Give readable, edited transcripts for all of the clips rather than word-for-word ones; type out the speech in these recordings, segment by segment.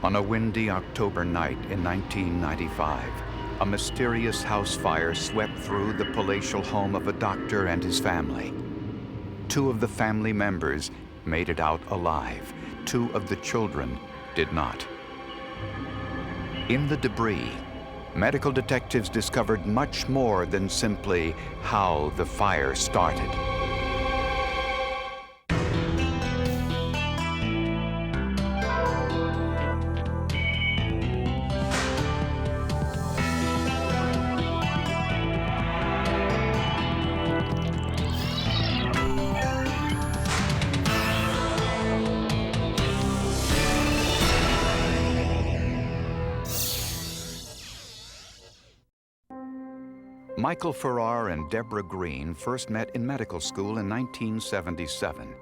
On a windy October night in 1995, a mysterious house fire swept through the palatial home of a doctor and his family. 2 of the family members made it out alive. 2 of the children did not. In the debris, medical detectives discovered much more than simply how the fire started. Michael Farrar and Deborah Green first met in medical school in 1977.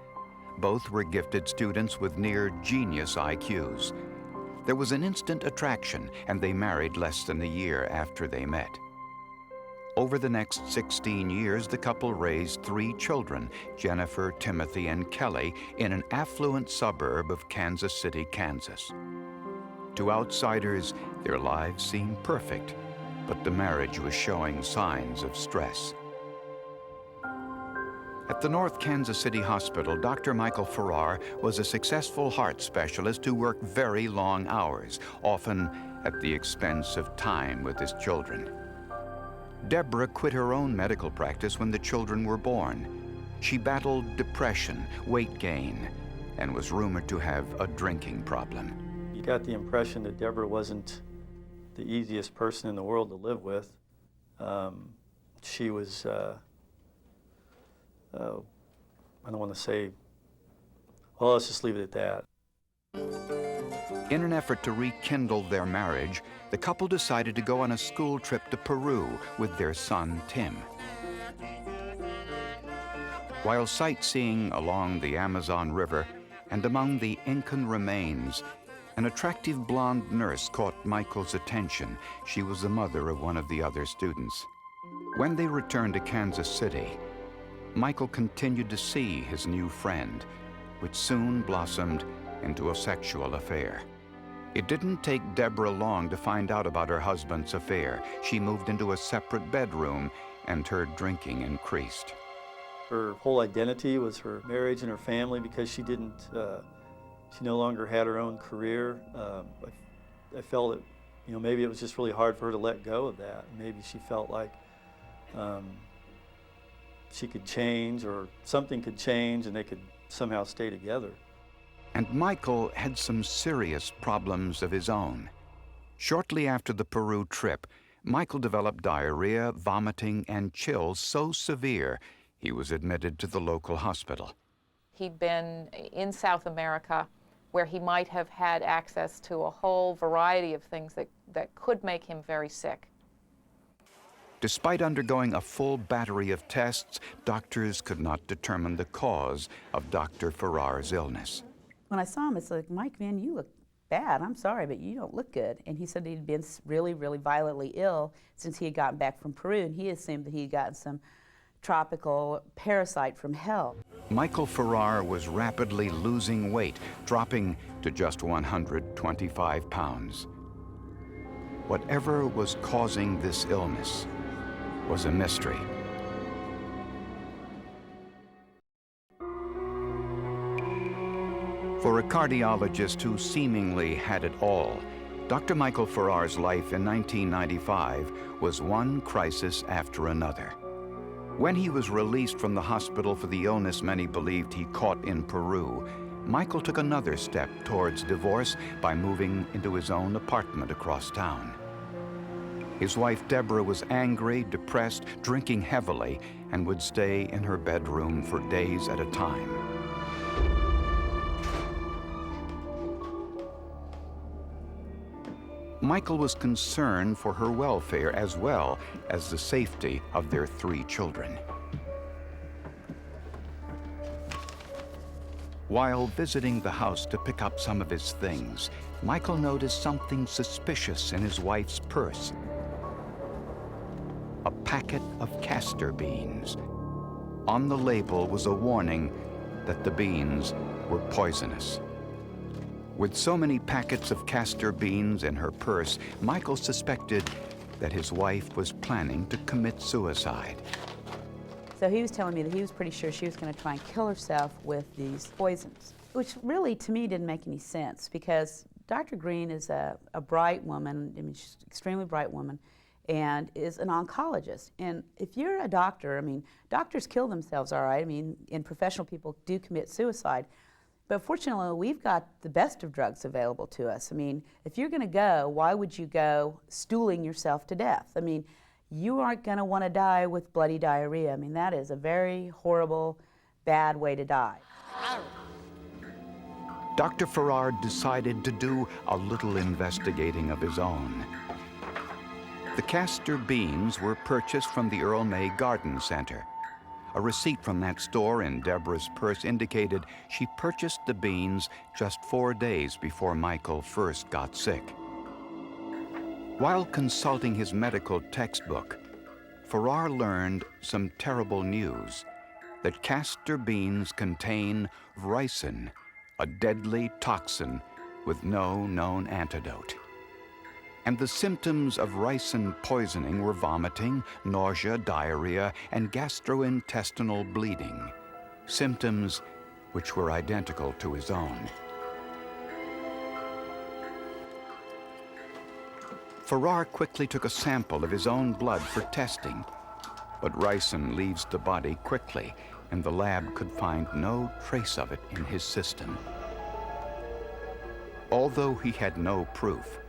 Both were gifted students with near genius IQs. There was an instant attraction, and they married less than a year after they met. Over the next 16 years, the couple raised 3 children, Jennifer, Timothy, and Kelly, in an affluent suburb of Kansas City, Kansas. To outsiders, their lives seemed perfect, but the marriage was showing signs of stress. At the North Kansas City Hospital, Dr. Michael Farrar was a successful heart specialist who worked very long hours, often at the expense of time with his children. Deborah quit her own medical practice when the children were born. She battled depression, weight gain, and was rumored to have a drinking problem. You got the impression that Deborah wasn't the easiest person in the world to live with. She was, I don't want to say, well, let's just leave it at that. In an effort to rekindle their marriage, the couple decided to go on a school trip to Peru with their son, Tim. While sightseeing along the Amazon River and among the Incan remains, an attractive blonde nurse caught Michael's attention. She was the mother of one of the other students. When they returned to Kansas City, Michael continued to see his new friend, which soon blossomed into a sexual affair. It didn't take Deborah long to find out about her husband's affair. She moved into a separate bedroom, and her drinking increased. Her whole identity was her marriage and her family, because she no longer had her own career. I felt that, maybe it was just really hard for her to let go of that. Maybe she felt like she could change, or something could change, and they could somehow stay together. And Michael had some serious problems of his own. Shortly after the Peru trip, Michael developed diarrhea, vomiting, and chills so severe he was admitted to the local hospital. He'd been in South America, where he might have had access to a whole variety of things that could make him very sick. Despite undergoing a full battery of tests, doctors could not determine the cause of Dr. Farrar's illness. When I saw him, it's like, Mike, man, you look bad. I'm sorry, but you don't look good. And he said he'd been really, really violently ill since he had gotten back from Peru, and he assumed that he had gotten some tropical parasite from hell. Michael Farrar was rapidly losing weight, dropping to just 125 pounds. Whatever was causing this illness was a mystery. For a cardiologist who seemingly had it all, Dr. Michael Farrar's life in 1995 was one crisis after another. When he was released from the hospital for the illness many believed he caught in Peru, Michael took another step towards divorce by moving into his own apartment across town. His wife Deborah was angry, depressed, drinking heavily, and would stay in her bedroom for days at a time. Michael was concerned for her welfare as well as the safety of their 3 children. While visiting the house to pick up some of his things, Michael noticed something suspicious in his wife's purse. A packet of castor beans. On the label was a warning that the beans were poisonous. With so many packets of castor beans in her purse, Michael suspected that his wife was planning to commit suicide. So he was telling me that he was pretty sure she was going to try and kill herself with these poisons, which really to me didn't make any sense, because Dr. Green is a bright woman. I mean, she's an extremely bright woman, and is an oncologist. And if you're a doctor, I mean, doctors kill themselves, all right? I mean, and professional people do commit suicide. But fortunately, we've got the best of drugs available to us. I mean, if you're going to go, why would you go stooling yourself to death? I mean, you aren't going to want to die with bloody diarrhea. I mean, that is a very horrible, bad way to die. Dr. Farrar decided to do a little investigating of his own. The castor beans were purchased from the Earl May Garden Center. A receipt from that store in Deborah's purse indicated she purchased the beans just 4 days before Michael first got sick. While consulting his medical textbook, Farrar learned some terrible news: that castor beans contain ricin, a deadly toxin with no known antidote. And the symptoms of ricin poisoning were vomiting, nausea, diarrhea, and gastrointestinal bleeding, symptoms which were identical to his own. Farrar quickly took a sample of his own blood for testing, but ricin leaves the body quickly, and the lab could find no trace of it in his system. Although he had no proof,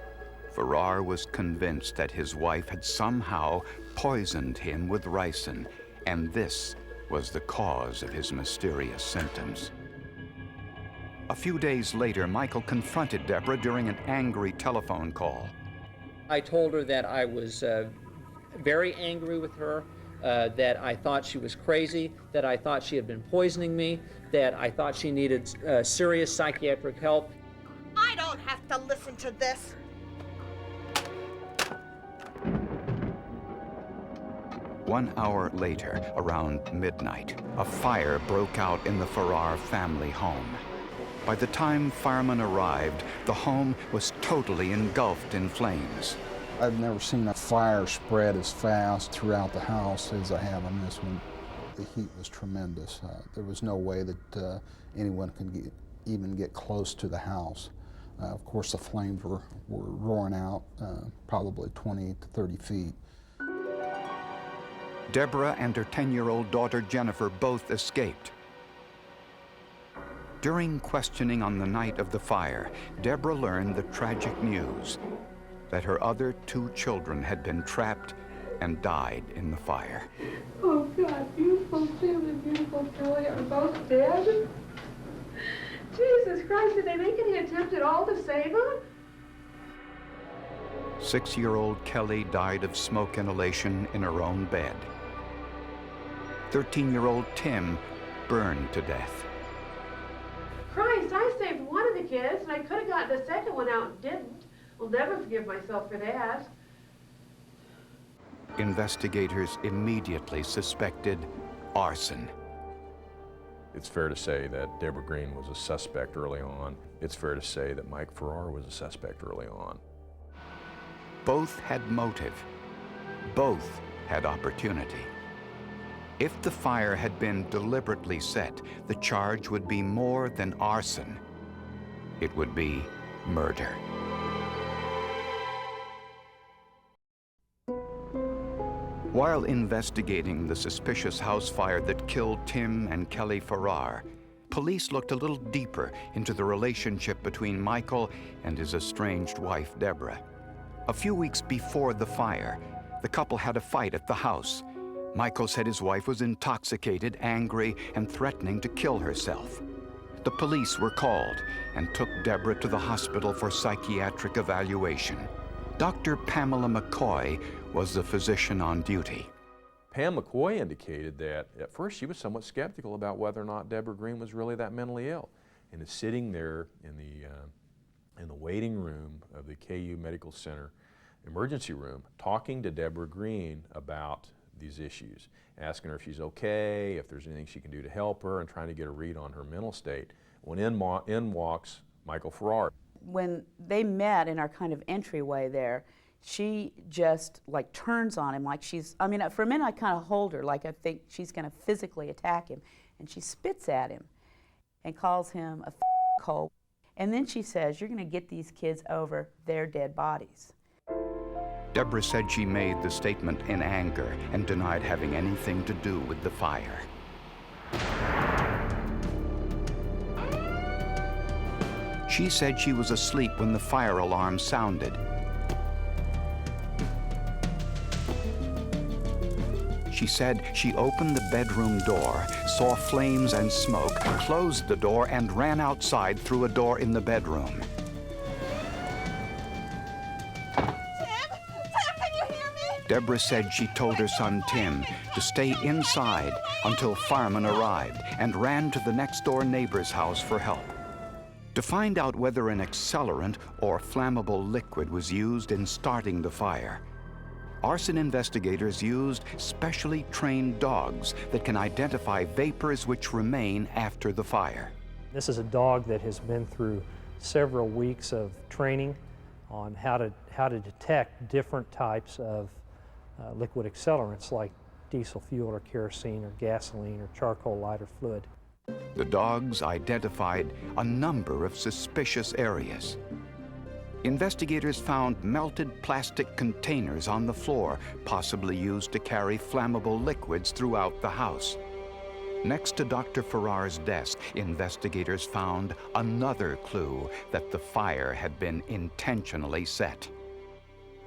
Farrar was convinced that his wife had somehow poisoned him with ricin, and this was the cause of his mysterious symptoms. A few days later, Michael confronted Deborah during an angry telephone call. I told her that I was very angry with her, that I thought she was crazy, that I thought she had been poisoning me, that I thought she needed serious psychiatric help. I don't have to listen to this. One hour later, around midnight, a fire broke out in the Farrar family home. By the time firemen arrived, the home was totally engulfed in flames. I've never seen a fire spread as fast throughout the house as I have on this one. The heat was tremendous. There was no way that anyone could even get close to the house. Of course, the flames were roaring out probably 20 to 30 feet. Deborah and her 10-year-old daughter Jennifer both escaped. During questioning on the night of the fire, Deborah learned the tragic news that her other 2 children had been trapped and died in the fire. Oh God, beautiful Jim and beautiful Julia are both dead? Jesus Christ, did they make any attempt at all to save them? 6-year-old Kelly died of smoke inhalation in her own bed. 13-year-old Tim burned to death. Christ, I saved one of the kids, and I could have gotten the second one out and didn't. I'll never forgive myself for that. Investigators immediately suspected arson. It's fair to say that Deborah Green was a suspect early on. It's fair to say that Mike Farrar was a suspect early on. Both had motive. Both had opportunity. If the fire had been deliberately set, the charge would be more than arson. It would be murder. While investigating the suspicious house fire that killed Tim and Kelly Farrar, police looked a little deeper into the relationship between Michael and his estranged wife, Deborah. A few weeks before the fire, the couple had a fight at the house. Michael said his wife was intoxicated, angry, and threatening to kill herself. The police were called and took Deborah to the hospital for psychiatric evaluation. Dr. Pamela McCoy was the physician on duty. Pam McCoy indicated that at first she was somewhat skeptical about whether or not Deborah Green was really that mentally ill, and is sitting there in the waiting room of the KU Medical Center emergency room talking to Deborah Green about these issues, asking her if she's okay, if there's anything she can do to help her, and trying to get a read on her mental state. When in walks Michael Farrar. When they met in our kind of entryway there, she just like turns on him like she's, I mean, for a minute I kind of hold her like I think she's going to physically attack him, and she spits at him and calls him a hole. And then she says, "You're going to get these kids over their dead bodies." Deborah said she made the statement in anger and denied having anything to do with the fire. She said she was asleep when the fire alarm sounded. She said she opened the bedroom door, saw flames and smoke, closed the door, and ran outside through a door in the bedroom. Deborah said she told her son Tim to stay inside until firemen arrived and ran to the next door neighbor's house for help. To find out whether an accelerant or flammable liquid was used in starting the fire, arson investigators used specially trained dogs that can identify vapors which remain after the fire. This is a dog that has been through several weeks of training on how to detect different types of liquid accelerants like diesel fuel or kerosene or gasoline or charcoal lighter fluid. The dogs identified a number of suspicious areas. Investigators found melted plastic containers on the floor, possibly used to carry flammable liquids throughout the house. Next to Dr. Farrar's desk, investigators found another clue that the fire had been intentionally set.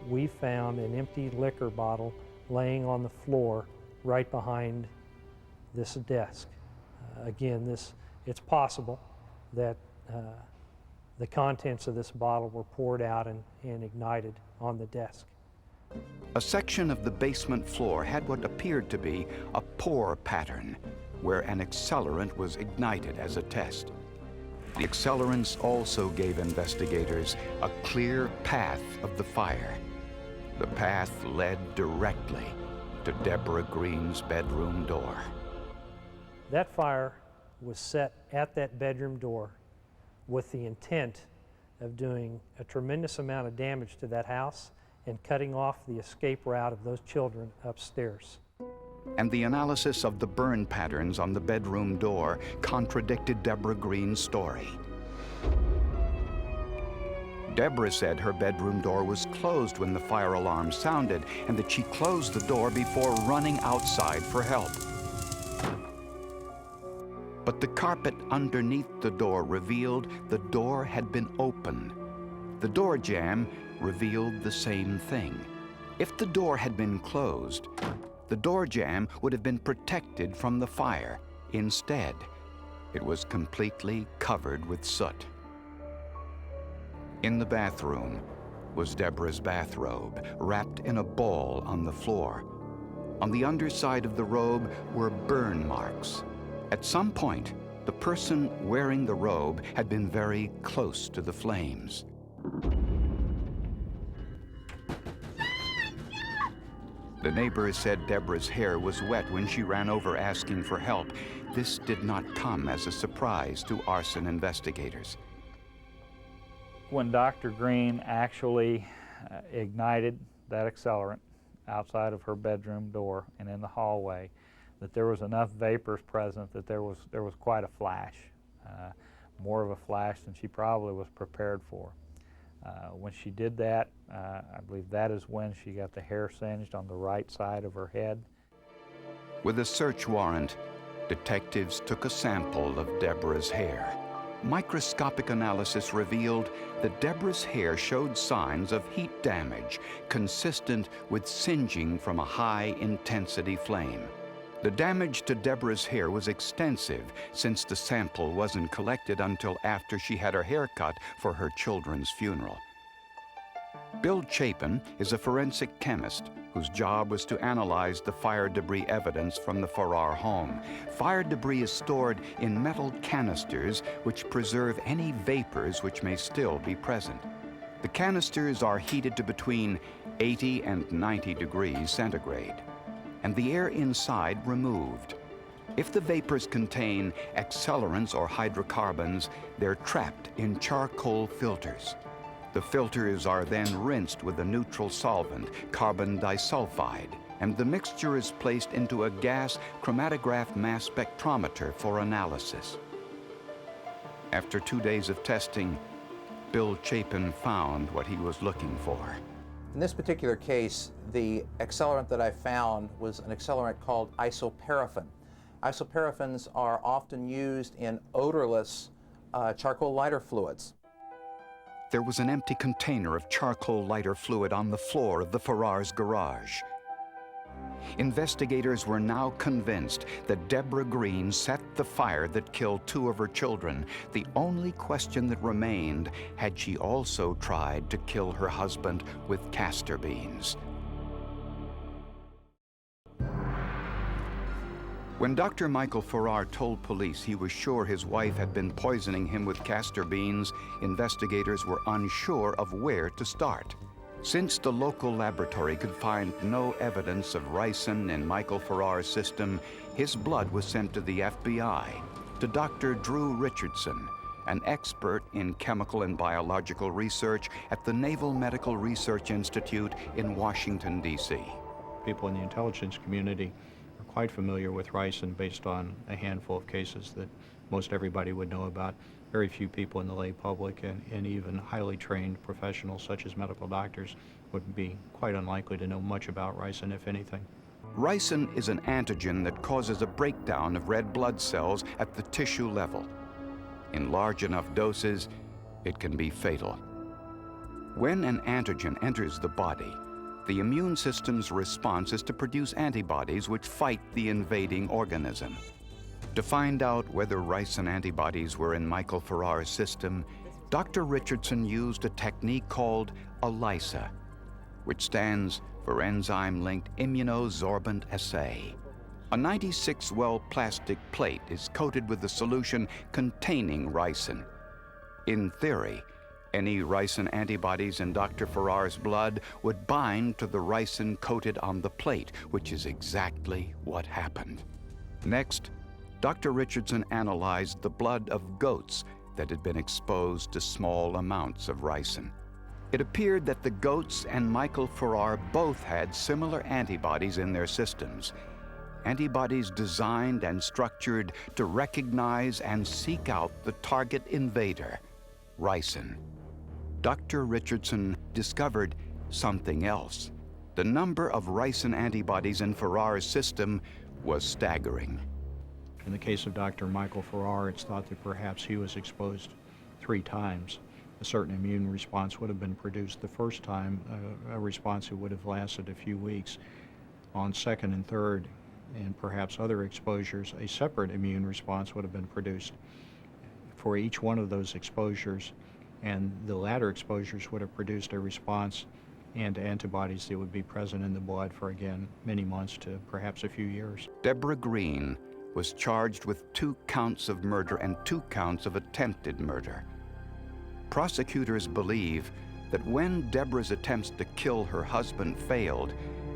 We found an empty liquor bottle laying on the floor right behind this desk. Again, it's possible that the contents of this bottle were poured out and ignited on the desk. A section of the basement floor had what appeared to be a pour pattern, where an accelerant was ignited as a test. The accelerants also gave investigators a clear path of the fire. The path led directly to Deborah Green's bedroom door. That fire was set at that bedroom door with the intent of doing a tremendous amount of damage to that house and cutting off the escape route of those children upstairs. And the analysis of the burn patterns on the bedroom door contradicted Deborah Green's story. Deborah said her bedroom door was closed when the fire alarm sounded and that she closed the door before running outside for help. But the carpet underneath the door revealed the door had been open. The door jamb revealed the same thing. If the door had been closed, the door jamb would have been protected from the fire. Instead, it was completely covered with soot. In the bathroom was Deborah's bathrobe, wrapped in a ball on the floor. On the underside of the robe were burn marks. At some point, the person wearing the robe had been very close to the flames. The neighbors said Deborah's hair was wet when she ran over asking for help. This did not come as a surprise to arson investigators. When Dr. Green actually ignited that accelerant outside of her bedroom door and in the hallway, that there was enough vapors present that there was quite a flash, more of a flash than she probably was prepared for. When she did that, I believe that is when she got the hair singed on the right side of her head. With a search warrant, detectives took a sample of Deborah's hair. Microscopic analysis revealed that Deborah's hair showed signs of heat damage consistent with singeing from a high-intensity flame. The damage to Deborah's hair was extensive since the sample wasn't collected until after she had her hair cut for her children's funeral. Bill Chapin is a forensic chemist whose job was to analyze the fire debris evidence from the Farrar home. Fire debris is stored in metal canisters which preserve any vapors which may still be present. The canisters are heated to between 80 and 90 degrees centigrade, and the air inside removed. If the vapors contain accelerants or hydrocarbons, they're trapped in charcoal filters. The filters are then rinsed with a neutral solvent, carbon disulfide, and the mixture is placed into a gas chromatograph mass spectrometer for analysis. After 2 days of testing, Bill Chapin found what he was looking for. In this particular case, the accelerant that I found was an accelerant called isoparaffin. Isoparaffins are often used in odorless charcoal lighter fluids. There was an empty container of charcoal lighter fluid on the floor of the Farrars' garage. Investigators were now convinced that Deborah Green set the fire that killed 2 of her children. The only question that remained, had she also tried to kill her husband with castor beans? When Dr. Michael Farrar told police he was sure his wife had been poisoning him with castor beans, investigators were unsure of where to start. Since the local laboratory could find no evidence of ricin in Michael Farrar's system, his blood was sent to the FBI, to Dr. Drew Richardson, an expert in chemical and biological research at the Naval Medical Research Institute in Washington, D.C. People in the intelligence community are quite familiar with ricin based on a handful of cases that most everybody would know about. Very few people in the lay public and even highly trained professionals such as medical doctors would be quite unlikely to know much about ricin, if anything. Ricin is an antigen that causes a breakdown of red blood cells at the tissue level. In large enough doses, it can be fatal. When an antigen enters the body, the immune system's response is to produce antibodies which fight the invading organism. To find out whether ricin antibodies were in Michael Farrar's system, Dr. Richardson used a technique called ELISA, which stands for enzyme-linked immunosorbent assay. A 96-well plastic plate is coated with a solution containing ricin. In theory, any ricin antibodies in Dr. Farrar's blood would bind to the ricin coated on the plate, which is exactly what happened. Next, Dr. Richardson analyzed the blood of goats that had been exposed to small amounts of ricin. It appeared that the goats and Michael Farrar both had similar antibodies in their systems, antibodies designed and structured to recognize and seek out the target invader, ricin. Dr. Richardson discovered something else. The number of ricin antibodies in Farrar's system was staggering. In the case of Dr. Michael Farrar, it's thought that perhaps he was exposed 3 times. A certain immune response would have been produced the first time, a response that would have lasted a few weeks. On second and third, and perhaps other exposures, a separate immune response would have been produced. For each one of those exposures, and the latter exposures would have produced a response and antibodies that would be present in the blood for, again, many months to perhaps a few years. Deborah Green was charged with 2 counts of murder and 2 counts of attempted murder. Prosecutors believe that when Deborah's attempts to kill her husband failed,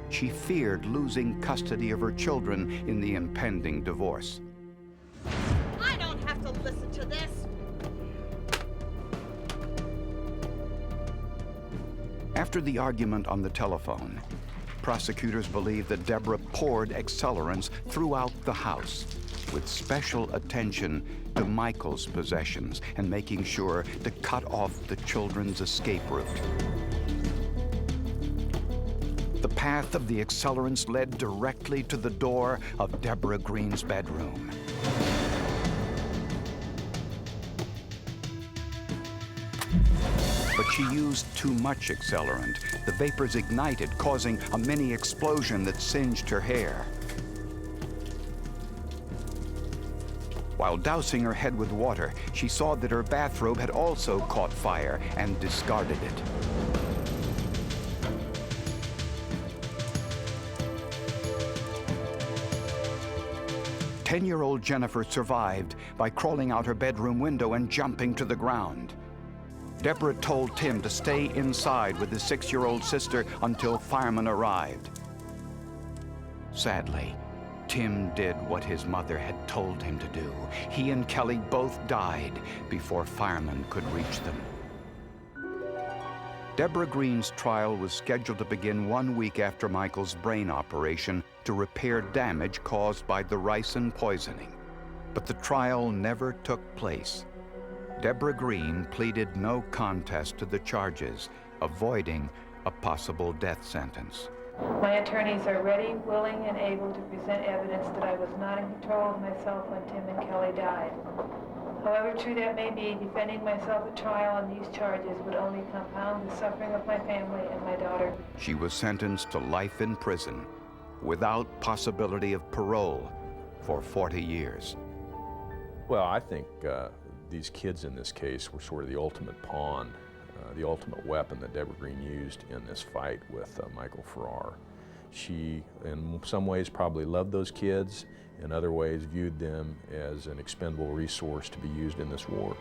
she feared losing custody of her children in the impending divorce. I don't have to listen to this. After the argument on the telephone, prosecutors believe that Deborah poured accelerants throughout the house, with special attention to Michael's possessions and making sure to cut off the children's escape route. The path of the accelerants led directly to the door of Deborah Green's bedroom. But she used too much accelerant. The vapors ignited, causing a mini explosion that singed her hair. While dousing her head with water, she saw that her bathrobe had also caught fire and discarded it. Ten-year-old Jennifer survived by crawling out her bedroom window and jumping to the ground. Deborah told Tim to stay inside with his 6-year-old sister until firemen arrived. Sadly, Tim did what his mother had told him to do. He and Kelly both died before firemen could reach them. Deborah Green's trial was scheduled to begin 1 week after Michael's brain operation to repair damage caused by the ricin poisoning. But the trial never took place. Deborah Green pleaded no contest to the charges, avoiding a possible death sentence. My attorneys are ready, willing, and able to present evidence that I was not in control of myself when Tim and Kelly died. However true that may be, defending myself at trial on these charges would only compound the suffering of my family and my daughter. She was sentenced to life in prison without possibility of parole for 40 years. Well, I think these kids in this case were sort of the ultimate pawn, the ultimate weapon that Deborah Green used in this fight with Michael Farrar. She, in some ways, probably loved those kids, in other ways viewed them as an expendable resource to be used in this war.